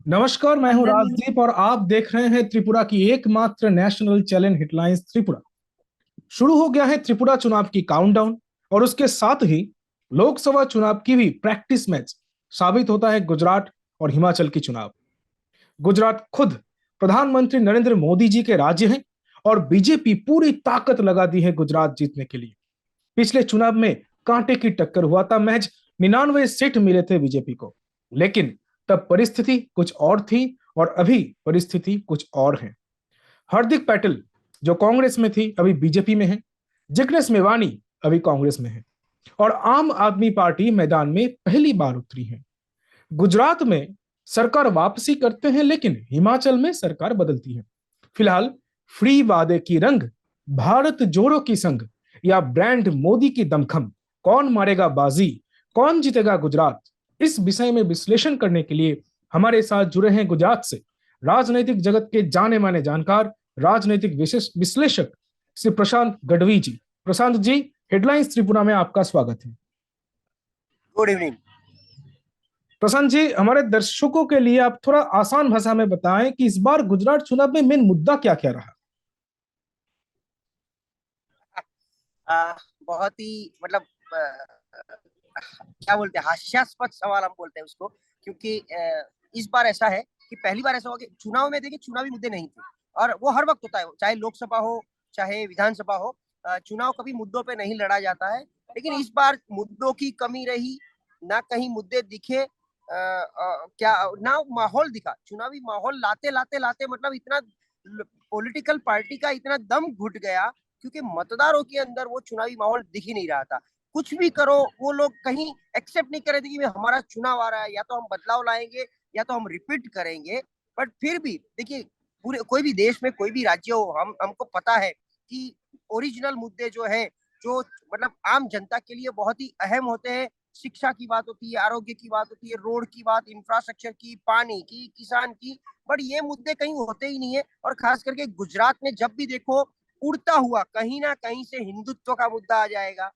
नमस्कार, मैं हूं राजदीप और आप देख रहे हैं त्रिपुरा की एकमात्र नेशनल चैलेंज हिटलाइंस त्रिपुरा। शुरू हो गया है त्रिपुरा चुनाव की काउंटडाउन और उसके साथ ही लोकसभा चुनाव की भी प्रैक्टिस मैच साबित होता है गुजरात और हिमाचल की चुनाव। गुजरात खुद प्रधानमंत्री नरेंद्र मोदी जी के राज्य है और बीजेपी पूरी ताकत लगा दी है गुजरात जीतने के लिए। पिछले चुनाव में कांटे की टक्कर हुआ था, महज 99 सीट मिले थे बीजेपी को, लेकिन तब परिस्थिति कुछ और थी और अभी परिस्थिति कुछ और है। हार्दिक पटेल जो कांग्रेस में थी अभी बीजेपी में है, जिग्नेश मेवानी अभी कांग्रेस में है और आम आदमी पार्टी मैदान में पहली बार उतरी है। गुजरात में सरकार वापसी करते हैं लेकिन हिमाचल में सरकार बदलती है। फिलहाल फ्री वादे की रंग, भारत जोड़ो की संग या ब्रांड मोदी की दमखम, कौन मारेगा बाजी, कौन जीतेगा गुजरात, इस विषय में विश्लेषण करने के लिए हमारे साथ जुड़े हैं गुजरात से राजनीतिक जगत के जाने माने जानकार, राजनीतिक विशेष विश्लेषक श्री प्रशांत गढ़वी जी। प्रशांत जी, हेडलाइंस त्रिपुरा में आपका स्वागत है। Good evening. प्रशांत जी, हमारे दर्शकों के लिए आप थोड़ा आसान भाषा में बताएं कि इस बार गुजरात चुनाव में मेन मुद्दा क्या क्या रहा। बहुत ही मतलब क्या बोलते हैं, हास्यास्पद सवाल हम बोलते हैं उसको, क्योंकि इस बार ऐसा है कि पहली बार ऐसा हुआ कि चुनाव में देखिए चुनावी मुद्दे नहीं थे, और वो हर वक्त होता है, चाहे लोकसभा हो चाहे विधानसभा हो। चुनाव कभी मुद्दों पे नहीं लड़ा जाता है, लेकिन इस बार मुद्दों की कमी रही, ना कहीं मुद्दे दिखे, क्या ना माहौल दिखा। चुनावी माहौल लाते लाते लाते मतलब इतना पॉलिटिकल पार्टी का इतना दम घुट गया, क्योंकि मतदारों के अंदर वो चुनावी माहौल दिख ही नहीं रहा था। कुछ भी करो, वो लोग कहीं एक्सेप्ट नहीं कर रहे थे कि हमारा चुनाव आ रहा है, या तो हम बदलाव लाएंगे या तो हम रिपीट करेंगे। बट फिर भी देखिए, पूरे कोई भी देश में कोई भी राज्य हो, हमको पता है कि ओरिजिनल मुद्दे जो है, जो मतलब आम जनता के लिए बहुत ही अहम होते हैं। शिक्षा की बात होती है, आरोग्य की बात होती है, रोड की बात, इंफ्रास्ट्रक्चर की, पानी की, किसान की। बट ये मुद्दे कहीं होते ही नहीं है। और खास करके गुजरात में जब भी देखो, उड़ता हुआ कहीं ना कहीं से हिंदुत्व का मुद्दा आ जाएगा।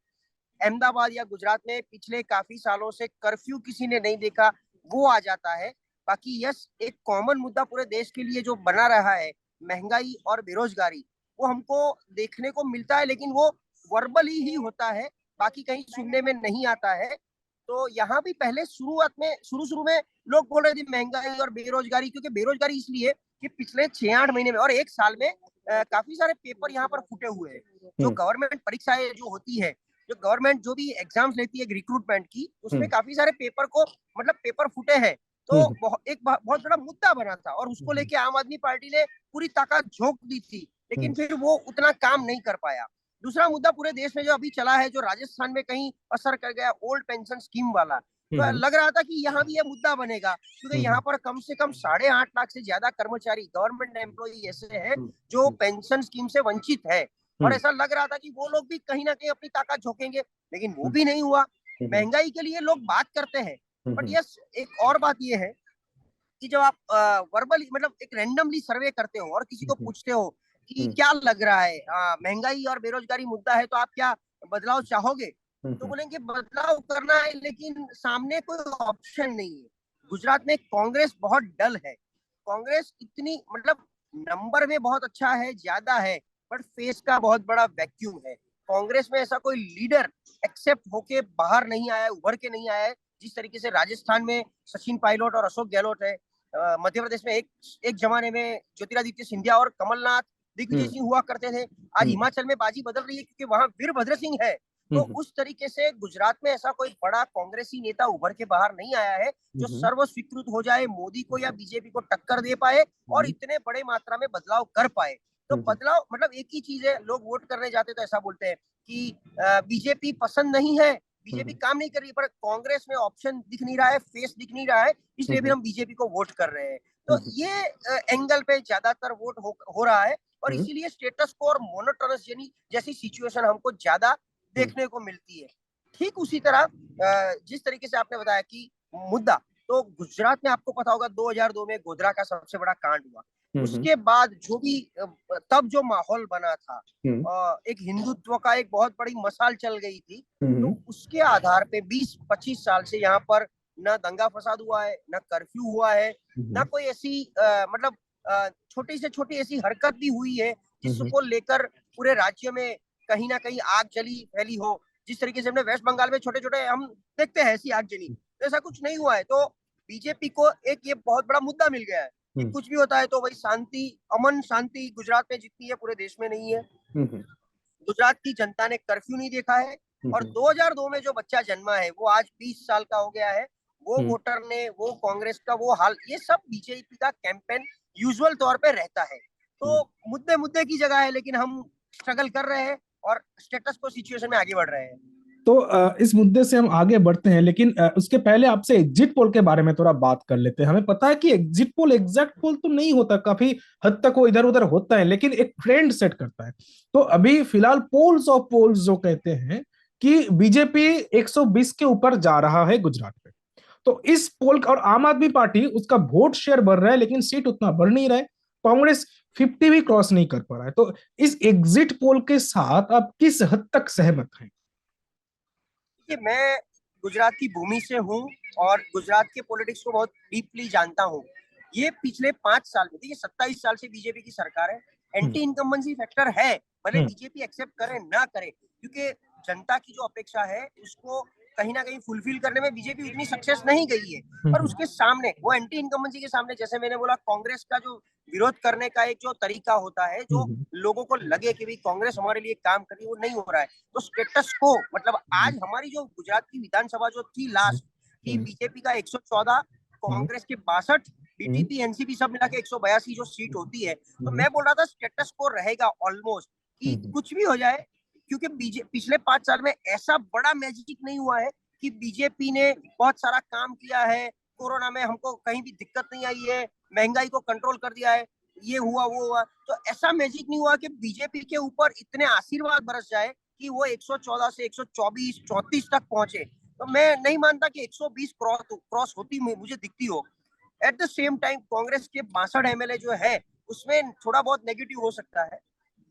अहमदाबाद या गुजरात में पिछले काफी सालों से कर्फ्यू किसी ने नहीं देखा, वो आ जाता है। बाकी यस, एक कॉमन मुद्दा पूरे देश के लिए जो बना रहा है, महंगाई और बेरोजगारी, वो हमको देखने को मिलता है, लेकिन वो वर्बली ही होता है, बाकी कहीं सुनने में नहीं आता है। तो यहाँ भी पहले शुरू शुरू में लोग बोल रहे थे महंगाई और बेरोजगारी, क्योंकि बेरोजगारी इसलिए कि पिछले 6-8 महीने में और एक साल में काफी सारे पेपर यहाँ पर फूटे हुए हैं। जो गवर्नमेंट परीक्षाएं जो होती है, जो गवर्नमेंट जो भी एग्जाम्स लेती है रिक्रूटमेंट की, उसमें काफी सारे पेपर को मतलब पेपर फूटे हैं। तो एक बहुत बड़ा मुद्दा बना था, और उसको लेके आम आदमी पार्टी ने पूरी ताकत झोंक दी थी, लेकिन फिर वो उतना काम नहीं कर पाया। दूसरा मुद्दा पूरे देश में जो अभी चला है, जो राजस्थान में कहीं असर कर गया, ओल्ड पेंशन स्कीम वाला, तो लग रहा था कि यहाँ भी ये मुद्दा बनेगा, क्योंकि यहाँ पर कम से कम 8.5 लाख से ज्यादा कर्मचारी, गवर्नमेंट एम्प्लॉई ऐसे हैं जो पेंशन स्कीम से वंचित है। और ऐसा लग रहा था कि वो लोग भी कहीं ना कहीं अपनी ताकत झोंकेंगे, लेकिन वो भी नहीं हुआ। महंगाई के लिए लोग बात करते हैं, बट यस, एक और बात ये है कि जब आप वर्बली मतलब एक रैंडमली सर्वे करते हो और किसी को पूछते हो कि क्या लग रहा है, महंगाई और बेरोजगारी मुद्दा है, तो आप क्या बदलाव चाहोगे, तो बोलेंगे बदलाव करना है, लेकिन सामने कोई ऑप्शन नहीं है। गुजरात में कांग्रेस बहुत डल है। कांग्रेस इतनी मतलब नंबर में बहुत अच्छा है, ज्यादा है, बट फेस का बहुत बड़ा वैक्यूम है। कांग्रेस में ऐसा कोई लीडर एक्सेप्ट होके बाहर नहीं आया है, उभर के नहीं आया है। जिस तरीके से राजस्थान में सचिन पायलट और अशोक गहलोत है, मध्य प्रदेश में एक जमाने में ज्योतिरादित्य सिंधिया और कमलनाथ, दिग्विजय सिंह हुआ करते थे। आज हिमाचल में बाजी बदल रही है, क्योंकि वहां वीरभद्र सिंह है। तो उस तरीके से गुजरात में ऐसा कोई बड़ा कांग्रेसी नेता उभर के बाहर नहीं आया है जो सर्व स्वीकृत हो जाए, मोदी को या बीजेपी को टक्कर दे पाए और इतने बड़े मात्रा में बदलाव कर पाए। तो बदलाव मतलब एक ही चीज है, लोग वोट करने जाते तो ऐसा बोलते हैं कि बीजेपी पसंद नहीं है, बीजेपी काम नहीं कर रही, पर कांग्रेस में ऑप्शन दिख नहीं रहा है, फेस दिख नहीं रहा है, इसलिए भी हम बीजेपी को वोट कर रहे हैं। तो ये एंगल पे ज्यादातर वोट हो रहा है, और इसीलिए स्टेटस को और मोनोटोनस जैसी सिचुएशन हमको ज्यादा देखने को मिलती है। ठीक उसी तरह जिस तरीके से आपने बताया कि मुद्दा, तो गुजरात में आपको पता होगा 2002 में गोधरा का सबसे बड़ा कांड हुआ। उसके बाद जो भी तब जो माहौल बना था, एक हिंदुत्व का एक बहुत बड़ी मसाल चल गई थी। तो उसके आधार पे 20-25 साल से यहाँ पर ना दंगा फसाद हुआ है, ना कर्फ्यू हुआ है, ना कोई ऐसी मतलब छोटी से छोटी ऐसी हरकत भी हुई है जिसको लेकर पूरे राज्य में कहीं ना कहीं आग जली फैली हो। जिस तरीके से हमने वेस्ट बंगाल में छोटे छोटे हम देखते हैं ऐसी आग जली, तो ऐसा कुछ नहीं हुआ है। तो बीजेपी को एक ये बहुत बड़ा मुद्दा मिल गया है कि कुछ भी होता है तो वही शांति, अमन शांति गुजरात में जितनी है पूरे देश में नहीं है। गुजरात की जनता ने कर्फ्यू नहीं देखा है, और 2002 में जो बच्चा जन्मा है वो आज 20 साल का हो गया है। वो वोटर ने, वो कांग्रेस का वो हाल, ये सब बीजेपी का कैंपेन यूजुअल तौर पे रहता है। तो मुद्दे मुद्दे की जगह है, लेकिन हम स्ट्रगल कर रहे हैं और स्टेटस को सिचुएशन में आगे बढ़ रहे हैं। तो इस मुद्दे से हम आगे बढ़ते हैं, लेकिन उसके पहले आपसे एग्जिट पोल के बारे में थोड़ा बात कर लेते हैं। हमें पता है कि एग्जिट पोल एग्जैक्ट पोल तो नहीं होता, काफी हद तक वो इधर उधर होता है, लेकिन एक ट्रेंड सेट करता है। तो अभी फिलहाल पोल्स ऑफ पोल्स जो कहते हैं कि बीजेपी 120 के ऊपर जा रहा है गुजरात में। तो इस पोल और आम आदमी पार्टी, उसका वोट शेयर बढ़ रहा है लेकिन सीट उतना बढ़ नहीं रहा है। कांग्रेस 50 भी क्रॉस नहीं कर पा रहा है। तो इस एग्जिट पोल के साथ आप किस हद तक सहमत हैं? कि मैं गुजरात की भूमि से हूँ और गुजरात के पॉलिटिक्स को बहुत डीपली जानता हूँ। ये पिछले 5 साल में, देखिए 27 साल से बीजेपी की सरकार है। एंटी इनकम्बेंसी फैक्टर है, भले बीजेपी एक्सेप्ट करे ना करे, क्योंकि जनता की जो अपेक्षा है उसको कहीं ना कहीं फुलफिल करने में बीजेपी उतनी सक्सेस नहीं गई है। पर उसके सामने, वो एंटी इनकम्बेंसी के सामने, जैसे मैंने बोला, कांग्रेस का जो विरोध करने का एक जो तरीका होता है, जो लोगों को लगे कि भाई कांग्रेस हमारे लिए काम कर रही है, वो नहीं हो रहा है। तो स्टेटस को, मतलब आज हमारी जो गुजरात की विधानसभा जो थी लास्ट की, बीजेपी का 114, कांग्रेस के 62, बीटीपी एनसीपी सब मिला के 182 जो सीट होती है। तो मैं बोल रहा था स्टेटस को रहेगा ऑलमोस्ट, कि कुछ भी हो जाए, क्योंकि पिछले 5 साल में ऐसा बड़ा मैजिक नहीं हुआ है कि बीजेपी ने बहुत सारा काम किया है। कोरोना में हमको कहीं भी दिक्कत नहीं आई है, महंगाई को कंट्रोल कर दिया है, ये हुआ वो हुआ। तो ऐसा मैजिक नहीं हुआ कि बीजेपी के ऊपर इतने आशीर्वाद बरस जाए कि वो 114 से 124 34 तक पहुंचे। तो मैं नहीं मानता कि 120 क्रॉस होती मुझे दिखती हो। At the same time Congress के 62 एमएलए जो है उसमें थोड़ा बहुत नेगेटिव हो सकता है।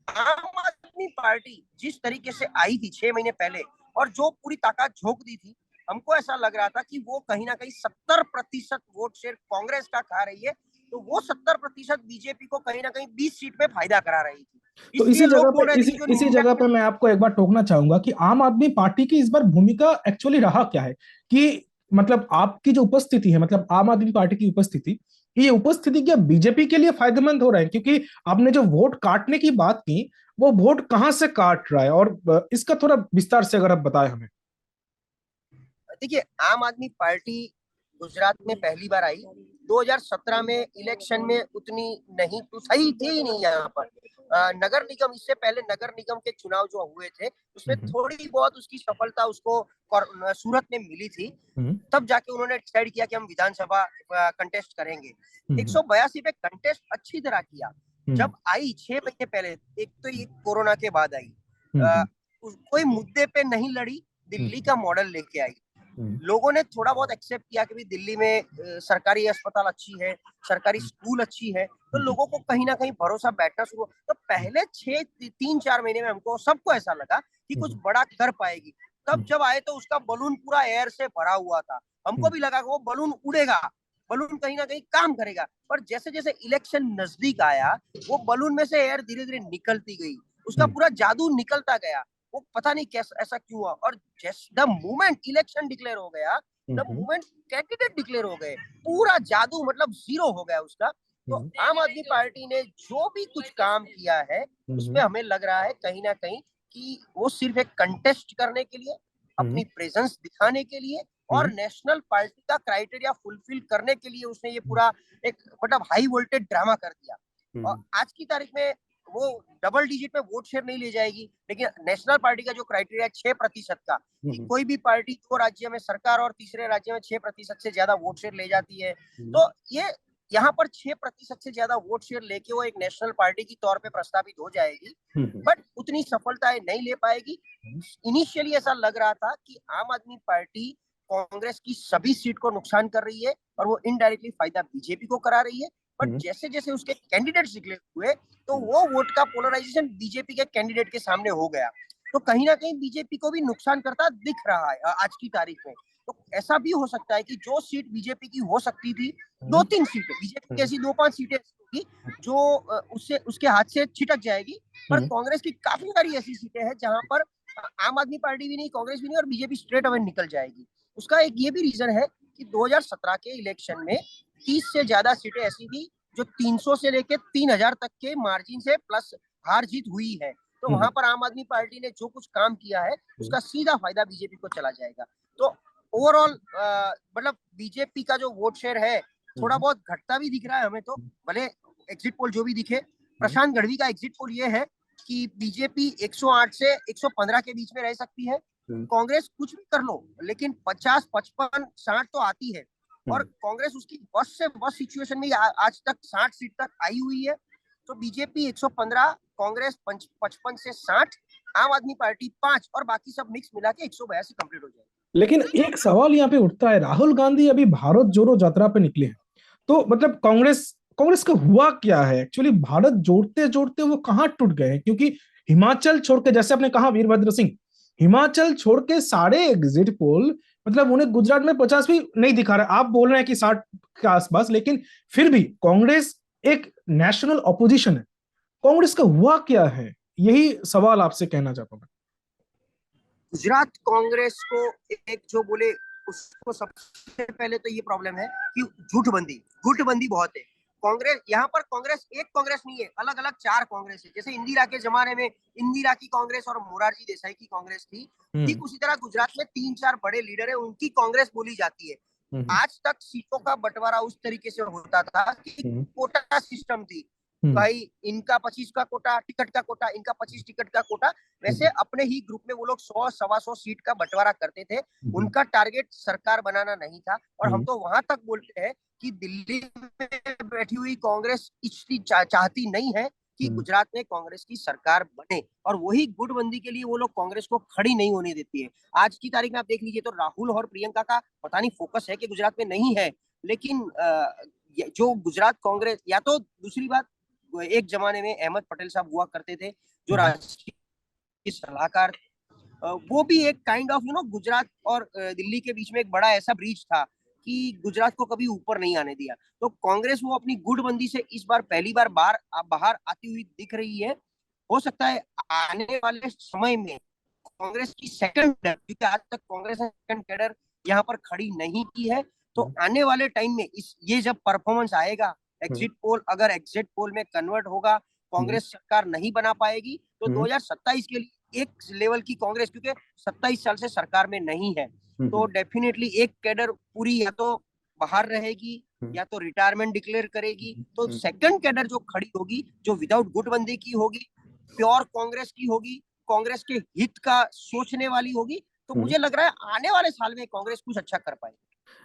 आम आदमी पार्टी जिस तरीके से आई थी 6 महीने पहले और जो पूरी ताकत झोंक दी थी, हमको ऐसा लग रहा था कि वो कहीं ना कहीं 70% वोट शेयर कांग्रेस का खा रही है। तो वो 70% बीजेपी को कहीं ना कहीं 20 सीट में फायदा करा रही थी। तो इसलिए लोग बोल रहे थे कि इसी जगह पे मैं आपको एक बार टोकना चाहूंगा कि आम आदमी पार्टी की इस बार भूमिका एक्चुअली रहा क्या है, कि मतलब आपकी जो उपस्थिति है, मतलब आम आदमी पार्टी की उपस्थिति, ये उपस्थिति क्या बीजेपी के लिए फायदेमंद हो रहा है? क्योंकि आपने जो वोट काटने की बात की, वो वोट कहां से काट रहा है, और इसका थोड़ा विस्तार से अगर आप बताएं हमें। देखिए, आम आदमी पार्टी गुजरात में पहली बार आई 2017 में। इलेक्शन में उतनी नहीं तो सही थी ही नहीं यहाँ पर। नगर निगम, इससे पहले नगर निगम के चुनाव जो हुए थे उसमें थोड़ी बहुत उसकी सफलता उसको सूरत में मिली थी। तब जाके उन्होंने डिसाइड किया कि हम विधानसभा कंटेस्ट करेंगे। 182 पे कंटेस्ट अच्छी तरह किया। जब आई 6 महीने पहले, एक तो ये कोरोना के बाद आई, कोई मुद्दे पे नहीं लड़ी, दिल्ली का मॉडल लेके आई। लोगों ने थोड़ा बहुत एक्सेप्ट किया कि दिल्ली में सरकारी अस्पताल अच्छी है, सरकारी स्कूल अच्छी है, तो लोगों को कहीं ना कहीं भरोसा बैठना शुरू। तो पहले 3-4 महीने में हमको सबको ऐसा लगा कि कुछ बड़ा कर पाएगी। तब जब आए तो उसका बलून पूरा एयर से भरा हुआ था। हमको भी लगा कि वो बलून उड़ेगा, बलून कहीं ना कहीं काम करेगा। पर जैसे जैसे इलेक्शन नजदीक आया, वो बलून में से एयर धीरे धीरे निकलती गई, उसका पूरा जादू निकलता गया। वो पता नहीं कैसा ऐसा क्यों हुआ। और द मोमेंट इलेक्शन डिक्लेयर हो गया, द मोमेंट कैंडिडेट डिक्लेयर हो गए, पूरा जादू मतलब जीरो हो गया उसका। तो आम आदमी पार्टी ने जो भी कुछ काम किया है उसमें हमें लग रहा है कहीं ना कहीं कि वो सिर्फ एक कंटेस्ट करने के लिए, अपनी प्रेजेंस दिखाने के लिए और नेशनल पार्टी का क्राइटेरिया फुलफिल करने के लिए उसने ये पूरा एक मतलब हाई वोल्टेज ड्रामा कर दिया। और आज की तारीख में वो डबल डिजिट में वोट शेयर नहीं ले जाएगी, लेकिन नेशनल पार्टी का जो क्राइटेरिया 6% का, कि कोई भी पार्टी 2 राज्य में सरकार और तीसरे राज्य में 6% से ज्यादा वोट शेयर ले जाती है, तो ये यहाँ पर 6% से ज्यादा वोट शेयर लेके वो एक नेशनल पार्टी की तौर पे प्रस्तावित हो जाएगी, बट उतनी सफलताएं नहीं ले पाएगी। इनिशियली ऐसा लग रहा था कि आम आदमी पार्टी कांग्रेस की सभी सीट को नुकसान कर रही है और वो इनडायरेक्टली फायदा बीजेपी को करा रही है। बट जैसे जैसे उसके कैंडिडेट्स डिक्लेयर हुए तो वो वोट का पोलराइजेशन बीजेपी के कैंडिडेट के सामने हो गया। तो कहीं ना कहीं बीजेपी को भी नुकसान करता दिख रहा है आज की तारीख में। तो ऐसा भी हो सकता है कि जो सीट बीजेपी की हो सकती थी, 2-3 सीटें बीजेपी की ऐसी 2-5 सीटें होगी जो उससे उसके हाथ से छिटक जाएगी। पर कांग्रेस की काफी सारी ऐसी सीटें हैं जहां पर आम आदमी पार्टी भी नहीं, कांग्रेस भी नहीं, और बीजेपी स्ट्रेट अवे निकल जाएगी। उसका एक ये भी रीजन है कि 2017 के इलेक्शन में 30 से ज्यादा सीटें ऐसी थी जो 300 से लेकर 3000 तक के मार्जिन से प्लस हार जीत हुई है। तो वहां पर आम आदमी पार्टी ने जो कुछ काम किया है उसका सीधा फायदा बीजेपी को चला जाएगा। तो ओवरऑल मतलब बीजेपी का जो वोट शेयर है थोड़ा बहुत घटता भी दिख रहा है हमें, तो भले एग्जिट पोल जो भी दिखे। प्रशांत गढ़वी का एग्जिट पोल ये है कि बीजेपी 108 से 115 के बीच में रह सकती है। कांग्रेस कुछ भी कर लो लेकिन 50, 55, 60 तो आती है, और कांग्रेस उसकी बस से बस सिचुएशन में आज तक 60 सीट तक आई हुई है। तो बीजेपी 115, कांग्रेस 55 से 60, आम आदमी पार्टी 5 और बाकी सब मिक्स मिला के 182 कंप्लीट हो जाएगी। लेकिन एक सवाल यहाँ पे उठता है, राहुल गांधी अभी भारत जोड़ो यात्रा पे निकले हैं, तो मतलब कांग्रेस कांग्रेस का हुआ क्या है एक्चुअली? भारत जोड़ते जोड़ते वो कहाँ टूट गए हैं? क्योंकि हिमाचल छोड़ के, जैसे आपने कहा वीरभद्र सिंह, हिमाचल छोड़ के सारे एग्जिट पोल मतलब उन्हें गुजरात में 50 भी नहीं दिखा रहा। आप बोल रहे हैं कि 60 के आसपास, लेकिन फिर भी कांग्रेस एक नेशनल ऑपोजिशन है। कांग्रेस का हुआ क्या है, यही सवाल आपसे कहना चाहता हूं। गुजरात कांग्रेस को एक जो बोले उसको सबसे पहले तो ये प्रॉब्लम है कि गुटबंदी बहुत है। कांग्रेस यहाँ पर कांग्रेस एक कांग्रेस नहीं है, अलग अलग 4 कांग्रेस है। जैसे इंदिरा के जमाने में इंदिरा की कांग्रेस और मोरारजी देसाई की कांग्रेस थी, ठीक उसी तरह गुजरात में 3-4 बड़े लीडर है, उनकी कांग्रेस बोली जाती है। आज तक सीटों का बंटवारा उस तरीके से होता था कि कोटा सिस्टम थी, भाई इनका 25 का कोटा, टिकट का कोटा, इनका 25 टिकट का कोटा। वैसे अपने ही ग्रुप में वो लोग 100-125 सीट का बंटवारा करते थे। उनका टारगेट सरकार बनाना नहीं था। और हम तो वहां तक बोलते हैं कि दिल्ली में बैठी हुई कांग्रेस इतनी चाहती नहीं है कि गुजरात में कांग्रेस की सरकार बने, और वही गुटबंदी के लिए वो लोग कांग्रेस को खड़ी नहीं होने देती है। आज की तारीख में आप देख लीजिए तो राहुल और प्रियंका का पता नहीं फोकस है कि गुजरात में नहीं है, लेकिन जो गुजरात कांग्रेस, या तो दूसरी बात, एक जमाने में अहमद पटेल साहब हुआ करते थे जो राष्ट्रीय सलाहकार, वो भी एक काइंड ऑफ गुजरात और दिल्ली के बीच में एक बड़ा ऐसा ब्रिज था कि गुजरात को कभी ऊपर नहीं आने दिया। तो कांग्रेस वो अपनी गुटबंदी से इस बार पहली बार बाहर आती हुई दिख रही है। हो सकता है आने वाले समय में कांग्रेस की सेकंड, क्योंकि आज तक कांग्रेस ने सेकंड कैडर यहाँ पर खड़ी नहीं की है, तो आने वाले टाइम में ये जब परफॉर्मेंस आएगा, एग्जिट पोल अगर एग्जिट पोल में कन्वर्ट होगा, कांग्रेस सरकार नहीं बना पाएगी, तो 2027 के लिए एक लेवल की कांग्रेस, क्योंकि 27 साल से सरकार में नहीं है, तो डेफिनेटली एक कैडर पूरी या तो बाहर रहेगी या तो रिटायरमेंट डिक्लेयर करेगी। तो सेकंड कैडर जो खड़ी होगी, जो विदाउट गुटबंदी की होगी, प्योर कांग्रेस की होगी, कांग्रेस के हित का सोचने वाली होगी, तो मुझे लग रहा है आने वाले साल में कांग्रेस कुछ अच्छा कर पाएगी।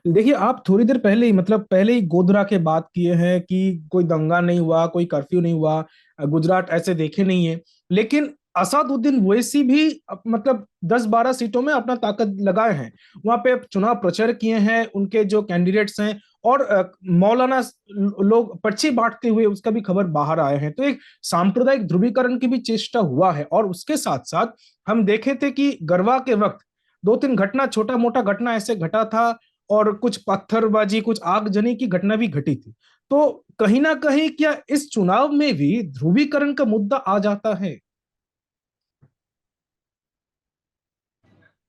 देखिए, आप थोड़ी देर पहले ही मतलब पहले ही गोधरा के बात किए हैं कि कोई दंगा नहीं हुआ, कोई कर्फ्यू नहीं हुआ, गुजरात ऐसे देखे नहीं है, लेकिन असदुद्दीन ओवैसी भी मतलब 10-12 सीटों में अपना ताकत लगाए हैं, वहां पे चुनाव प्रचार किए हैं, उनके जो कैंडिडेट्स हैं, और मौलाना लोग पर्ची बांटते हुए उसका भी खबर बाहर आए हैं। तो एक सांप्रदायिक ध्रुवीकरण की भी चेष्टा हुआ है। और उसके साथ साथ हम देखे थे कि गरबा के वक्त 2-3 घटना, छोटा मोटा घटना ऐसे घटा था, और कुछ पत्थरबाजी, कुछ आगजनी की घटना भी घटी थी। तो कहीं ना कहीं क्या इस चुनाव में भी ध्रुवीकरण का मुद्दा आ जाता है?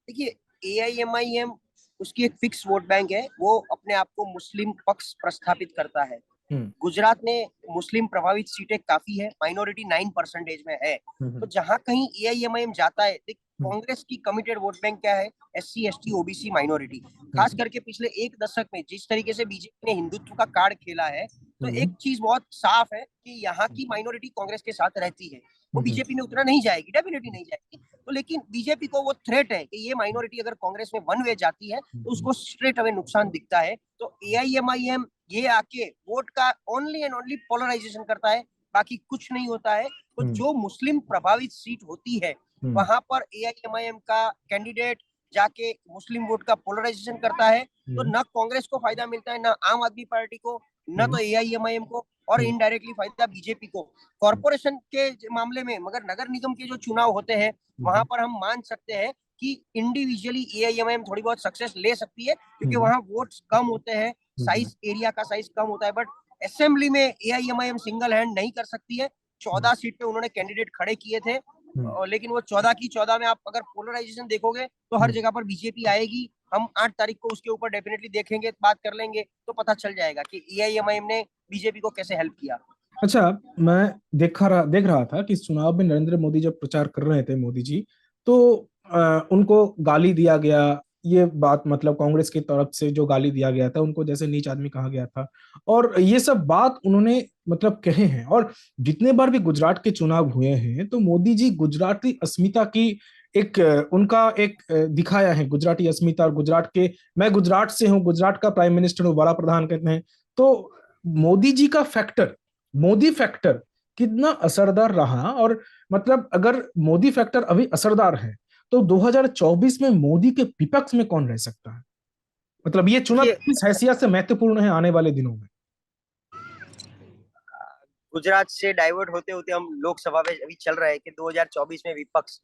देखिए, एआईएमआईएम उसकी एक फिक्स वोट बैंक है, वो अपने आप को मुस्लिम पक्ष प्रस्थापित करता है। गुजरात में मुस्लिम प्रभावित सीटें काफी है, माइनॉरिटी 9% में है। तो जहां कहीं एआईएमआईएम जाता है, कांग्रेस की कमिटेड वोट बैंक क्या है? SC, ST, OBC, minority. खास करके पिछले 1 दशक में जिस तरीके से बीजेपी ने हिंदुत्व का कार्ड खेला है, तो एक चीज बहुत साफ है कि यहाँ की माइनॉरिटी कांग्रेस के साथ रहती है, वो बीजेपी में उतना नहीं जाएगी, डेफिनेटली नहीं जाएगी। तो लेकिन बीजेपी को वो थ्रेट है कि ये माइनॉरिटी अगर कांग्रेस में वन वे जाती है तो उसको स्ट्रेट अवे नुकसान दिखता है। तो एआईएमआईएम ये आके वोट का ओनली एंड ओनली पोलराइजेशन करता है, बाकी कुछ नहीं होता है। तो जो मुस्लिम प्रभावित सीट होती है वहां पर एआईएमआईएम का कैंडिडेट जाके मुस्लिम वोट का पोलराइजेशन करता है, तो ना कांग्रेस को फायदा मिलता है, ना आम आदमी पार्टी को, न तो एआईएमआईएम को और इनडायरेक्टली फायदा बीजेपी को कॉर्पोरेशन के मामले में। मगर नगर निगम के जो चुनाव होते हैं वहां पर हम मान सकते हैं कि इंडिविजुअली एआईएमआईएम थोड़ी बहुत सक्सेस ले सकती है, क्योंकि वहां वोट्स कम होते हैं, साइज एरिया का साइज कम होता है। बट असेंबली में एआईएमआईएम सिंगल हैंड नहीं कर सकती है। 14 सीट पे उन्होंने कैंडिडेट खड़े किए थे, लेकिन वो 14 की 14 में आप अगर पोलराइजेशन देखोगे तो हर जगह पर बीजेपी आएगी। हम 8 तारीख को उसके ऊपर डेफिनेटली देखेंगे, बात कर लेंगे, तो पता चल जाएगा कि एआईएमआईएम ने बीजेपी को कैसे हेल्प किया। अच्छा, मैं देख रहा था कि इस चुनाव में नरेंद्र मोदी जब प्रचार कर रहे थे, मोदी जी, तो उनको गाली दिया गया। ये बात मतलब कांग्रेस की तरफ से जो गाली दिया गया था, उनको जैसे नीच आदमी कहा गया था, और ये सब बात उन्होंने मतलब कहे हैं। और जितने बार भी गुजरात के चुनाव हुए हैं तो मोदी जी गुजराती अस्मिता की एक उनका एक दिखाया है, गुजराती अस्मिता। और गुजरात के, मैं गुजरात से हूँ, गुजरात का प्राइम मिनिस्टर हूँ, बड़ा प्रधान कहते हैं। तो मोदी जी का फैक्टर, मोदी फैक्टर कितना असरदार रहा। और मतलब अगर मोदी फैक्टर अभी असरदार है तो 2024 में मोदी के विपक्ष में कौन रह सकता है? मतलब ये चुनाव देखिए, किस हैसियत से महत्वपूर्ण है आने वाले दिनों में? गुजरात से डाइवर्ट होते होते हम लोकसभा में अभी चल रहे हैं कि 2024 में विपक्ष।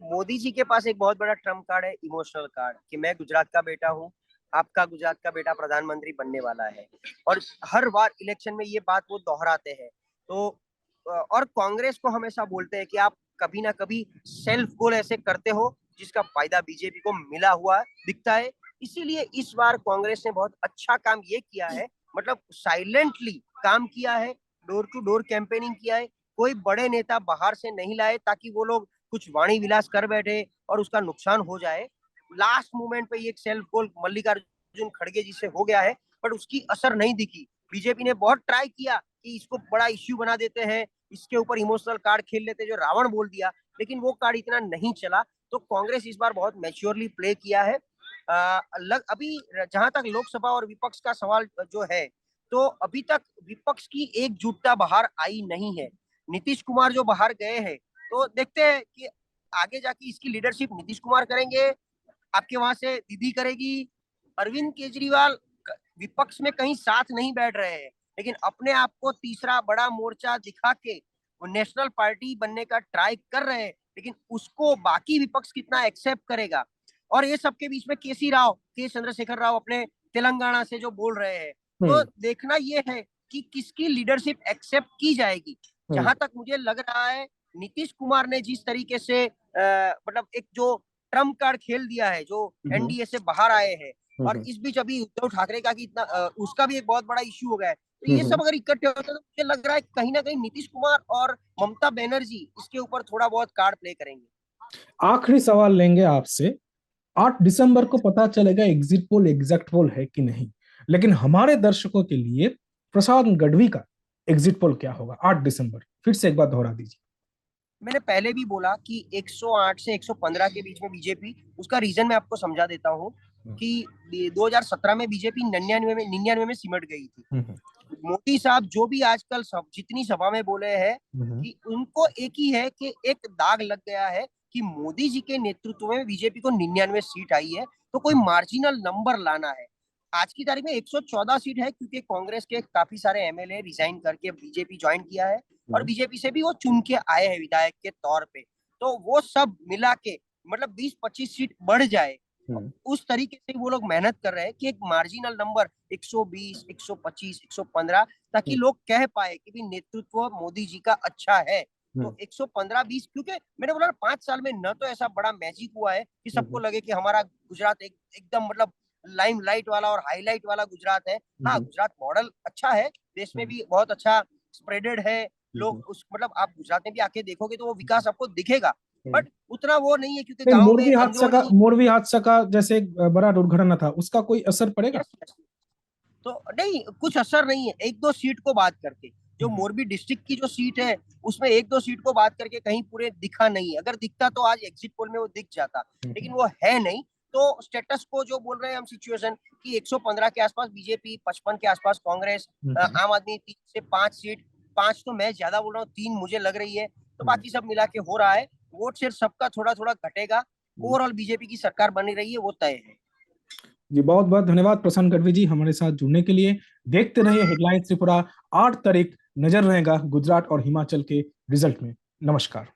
मोदी जी के पास एक बहुत बड़ा ट्रम्प कार्ड है, इमोशनल कार्ड, कि मैं गुजरात का बेटा हूँ, आपका गुजरात का बेटा प्रधानमंत्री बनने वाला है। और हर बार इलेक्शन में ये बात वो दोहराते हैं। तो और कांग्रेस को हमेशा बोलते हैं कि आप कभी ना कभी सेल्फ गोल ऐसे करते हो जिसका फायदा बीजेपी को मिला हुआ दिखता है। इसीलिए इस बार कांग्रेस ने बहुत अच्छा काम ये किया है, मतलब साइलेंटली काम किया है, डोर टू डोर कैंपेनिंग किया है। कोई बड़े नेता बाहर से नहीं लाए ताकि वो लोग कुछ वाणी विलास कर बैठे और उसका नुकसान हो जाए। लास्ट मोमेंट पे एक सेल्फ गोल मल्लिकार्जुन खड़गे जी से हो गया है, बट उसकी असर नहीं दिखी। बीजेपी ने बहुत ट्राई किया कि इसको बड़ा इश्यू बना देते हैं, इसके ऊपर इमोशनल कार्ड खेल लेते, जो रावण बोल दिया, लेकिन वो कार्ड इतना नहीं चला। तो कांग्रेस इस बार बहुत मैच्योरली प्ले किया है। अभी जहां तक लोकसभा और विपक्ष का सवाल जो है, तो अभी तक विपक्ष की एकजुटता बाहर आई नहीं है। नीतीश कुमार जो बाहर गए हैं, तो देखते हैं कि आगे जाके इसकी लीडरशिप नीतीश कुमार करेंगे, आपके वहां से दीदी करेगी। अरविंद केजरीवाल विपक्ष में कहीं साथ नहीं बैठ रहे हैं, लेकिन अपने आप को तीसरा बड़ा मोर्चा दिखा के वो नेशनल पार्टी बनने का ट्राई कर रहे हैं, लेकिन उसको बाकी विपक्ष कितना एक्सेप्ट करेगा। और ये सबके बीच में के चंद्रशेखर राव अपने तेलंगाना से जो बोल रहे हैं, तो देखना ये है कि किसकी लीडरशिप एक्सेप्ट की जाएगी। जहां तक मुझे लग रहा है, नीतीश कुमार ने जिस तरीके से मतलब एक जो ट्रम्प कार्ड खेल दिया है, जो एनडीए से बाहर आए हैं, और इस बीच अभी उद्धव ठाकरे का कि इतना उसका भी एक बहुत बड़ा इश्यू हो गया है। तो ये सब अगर इकट्ठे होते हैं तो मुझे लग रहा है कहीं ना कहीं नीतीश कुमार और ममता बनर्जी इसके ऊपर थोड़ा बहुत कार्ड प्ले करेंगे। आखिरी सवाल लेंगे आपसे। 8 दिसंबर को पता चलेगा एग्जिट पोल एग्जैक्ट पोल है कि नहीं, लेकिन हमारे दर्शकों के लिए प्रसाद गढ़वी का एग्जिट पोल क्या होगा 8 दिसंबर, फिर से एक बार दोहरा दीजिए। मैंने पहले भी बोला कि 108 से 115 के बीच में बीजेपी, उसका रीजन मैं आपको समझा देता हूँ कि 2017 में बीजेपी 99 में सिमट गई थी। मोदी साहब जो भी आजकल जितनी सभा में बोले हैं कि उनको एक ही है कि एक दाग लग गया है कि मोदी जी के नेतृत्व में बीजेपी को 99 सीट आई है, तो कोई मार्जिनल नंबर लाना है। आज की तारीख में 114 सीट है, क्योंकि कांग्रेस के काफी सारे एमएलए रिजाइन करके बीजेपी ज्वाइन किया है, और बीजेपी से भी वो चुन के आए हैं विधायक के तौर पे। तो वो सब मिला के मतलब 20-25 सीट बढ़ जाए, उस तरीके से वो लोग मेहनत कर रहे हैं कि एक मार्जिनल नंबर 120, 125, 115, ताकि लोग कह पाए कि भी नेतृत्व मोदी जी का अच्छा है। तो 115-20, क्योंकि मैंने बोला 5 साल में न तो ऐसा बड़ा मैजिक हुआ है कि सबको लगे कि हमारा गुजरात एकदम मतलब लाइमलाइट वाला और हाईलाइट वाला गुजरात है। हाँ, गुजरात मॉडल अच्छा है, देश में भी बहुत अच्छा स्प्रेडेड है लोग। उस मतलब आप गुजरात में भी आके देखोगे तो वो विकास आपको दिखेगा, बट उतना वो नहीं है, क्योंकि गांव में मोरबी हादसा का जैसे एक बड़ा दुर्घटना था, उसका कोई असर पड़ेगा? यस, तो नहीं, कुछ असर नहीं है। 1-2 सीट को बात करके, जो मोरबी डिस्ट्रिक्ट की जो सीट है उसमें 1-2 सीट को बात करके कहीं पूरे दिखा नहीं है। अगर दिखता तो आज एग्जिट पोल में वो दिख जाता, लेकिन वो है नहीं। तो स्टेटस को जो बोल रहे हैं हम सिचुएशन कि 115 के आसपास बीजेपी, 55 के आसपास कांग्रेस, आम आदमी 3 से 5 सीट, 5 तो मैं ज्यादा बोल रहा हूँ, 3 मुझे लग रही है, तो बाकी सब मिला के हो रहा है। वोट शेयर सबका थोड़ा थोड़ा घटेगा, ओवरऑल बीजेपी की सरकार बनी रही है, वो तय है। जी बहुत बहुत धन्यवाद प्रसन्न गढ़वी जी हमारे साथ जुड़ने के लिए। देखते रहिए हेडलाइंस त्रिपुरा। 8 तारीख नजर रहेगा गुजरात और हिमाचल के रिजल्ट में। नमस्कार।